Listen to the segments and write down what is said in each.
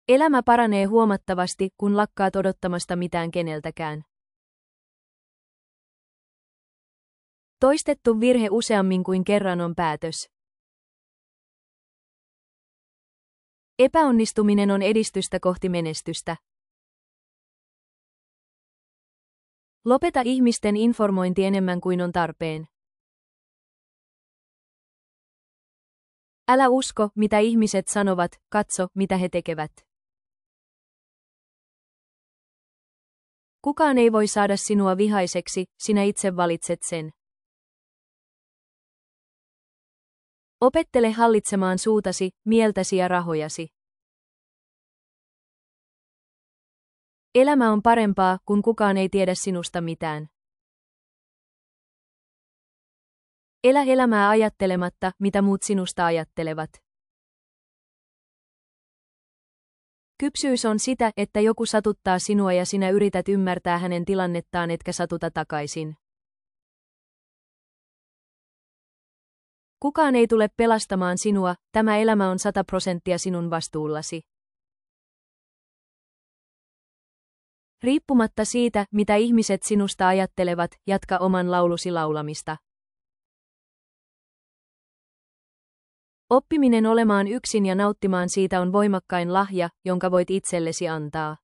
Elämä paranee huomattavasti, kun lakkaat odottamasta mitään keneltäkään. Toistettu virhe useammin kuin kerran on päätös. Epäonnistuminen on edistystä kohti menestystä. Lopeta ihmisten informointi enemmän kuin on tarpeen. Älä usko, mitä ihmiset sanovat, katso, mitä he tekevät. Kukaan ei voi saada sinua vihaiseksi, sinä itse valitset sen. Opettele hallitsemaan suutasi, mieltäsi ja rahojasi. Elämä on parempaa, kun kukaan ei tiedä sinusta mitään. Elä elämää ajattelematta, mitä muut sinusta ajattelevat. Kypsyys on sitä, että joku satuttaa sinua ja sinä yrität ymmärtää hänen tilannettaan etkä satuta takaisin. Kukaan ei tule pelastamaan sinua, tämä elämä on 100% sinun vastuullasi. Riippumatta siitä, mitä ihmiset sinusta ajattelevat, jatka oman laulusi laulamista. Oppiminen olemaan yksin ja nauttimaan siitä on voimakkain lahja, jonka voit itsellesi antaa.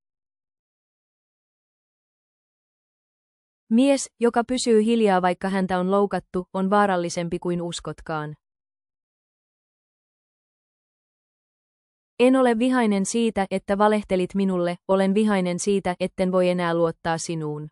Mies, joka pysyy hiljaa vaikka häntä on loukattu, on vaarallisempi kuin uskotkaan. En ole vihainen siitä, että valehtelit minulle, olen vihainen siitä, etten voi enää luottaa sinuun.